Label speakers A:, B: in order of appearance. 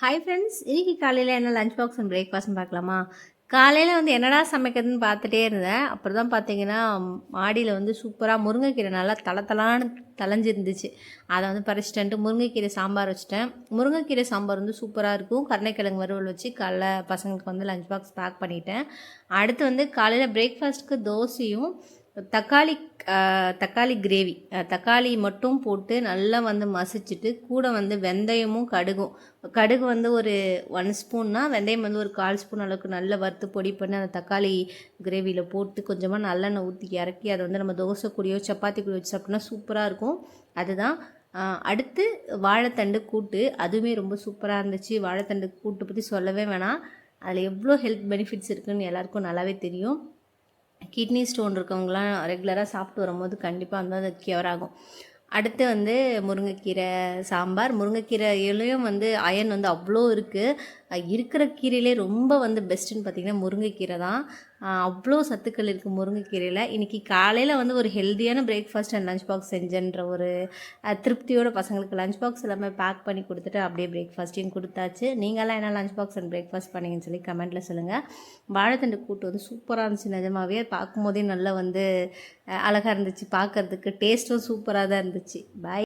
A: Hi friends, இன்னைக்கு காலையில் என்ன லஞ்ச் பாக்ஸ் அண்ட் பிரேக்ஃபாஸ்ட்னு பார்க்கலாமா? காலையில் வந்து என்னடா சமைக்கிறதுன்னு பார்த்துட்டே இருந்தேன். அப்புறம் தான் பார்த்தீங்கன்னா மாடியில் வந்து சூப்பராக முருங்கைக்கீரை நல்லா தளதளான்னு தளைஞ்சிருந்துச்சு. அதை வந்து பறிச்சுட்டு வந்துட்டு முருங்கைக்கீரை சாம்பார் வச்சுட்டேன். முருங்கைக்கீரை சாம்பார் வந்து சூப்பராக இருக்கும். கருணைக்கிழங்கு வறுவல் வச்சு காலைல பசங்களுக்கு வந்து லஞ்ச் பாக்ஸ் பேக் பண்ணிட்டேன். அடுத்து வந்து காலையில் பிரேக்ஃபாஸ்ட்டுக்கு தோசையும் தக்காளி தக்காளி கிரேவி, தக்காளி மட்டும் போட்டு நல்லா வந்து மசிச்சுட்டு கூட வந்து வெந்தயமும் கடுகு வந்து ஒரு 1 ஸ்பூன்னா வெந்தயம் வந்து ஒரு 1/4 ஸ்பூன் அளவுக்கு நல்லா வறுத்து பொடி பண்ணி அந்த தக்காளி கிரேவியில் போட்டு கொஞ்சமாக நல்லெண்ணெய் ஊற்றி இறக்கி அதை வந்து நம்ம தோசை கூடயோ சப்பாத்தி கூட வச்சு சாப்பிட்டோம்னா சூப்பராக இருக்கும். அதுதான். அடுத்து வாழைத்தண்டு கூட்டு, அதுவுமே ரொம்ப சூப்பராக இருந்துச்சு. வாழைத்தண்டு கூட்டு பற்றி சொல்லவே வேணாம். அதில் எவ்வளோ ஹெல்த் பெனிஃபிட்ஸ் இருக்குதுன்னு எல்லாருக்கும் நல்லாவே தெரியும். கிட்னி ஸ்டோன் இருக்கவங்களாம் ரெகுலராக சாப்பிட்டு வரும்போது கண்டிப்பாக வந்து அது க்யூர் ஆகும். அடுத்து வந்து முருங்கைக்கீரை சாம்பார். முருங்கைக்கீரை இலையும் வந்து அயன் வந்து அவ்வளோ இருக்குது. இருக்கிற கீரையிலே ரொம்ப வந்து பெஸ்ட்டுன்னு பார்த்திங்கன்னா முருங்கைக்கீரை தான். அவ்வளோ சத்துக்கள் இருக்குது முருங்கைக்கீரையில். இன்றைக்கி காலையில் வந்து ஒரு ஹெல்த்தியான பிரேக்ஃபாஸ்ட் அண்ட் லஞ்ச் பாக்ஸ் செஞ்சேன்ற ஒரு திருப்தியோட பசங்களுக்கு லஞ்ச் பாக்ஸ் எல்லாமே பேக் பண்ணி கொடுத்துட்டு அப்படியே பிரேக்ஃபாஸ்ட்டையும் கொடுத்தாச்சு. நீங்களாம் என்ன லஞ்ச் பாக்ஸ் அண்ட் பிரேக்ஃபாஸ்ட் பண்ணிங்கன்னு சொல்லி கமெண்ட்டில் சொல்லுங்கள். வாழைத்தண்டு கூட்டு வந்து சூப்பராக இருந்துச்சு. நிஜமாகவே பார்க்கும்போதே நல்லா வந்து அழகாக இருந்துச்சு. பார்க்குறதுக்கு டேஸ்ட்டும் சூப்பராக தான் இருந்துச்சு. பாய்.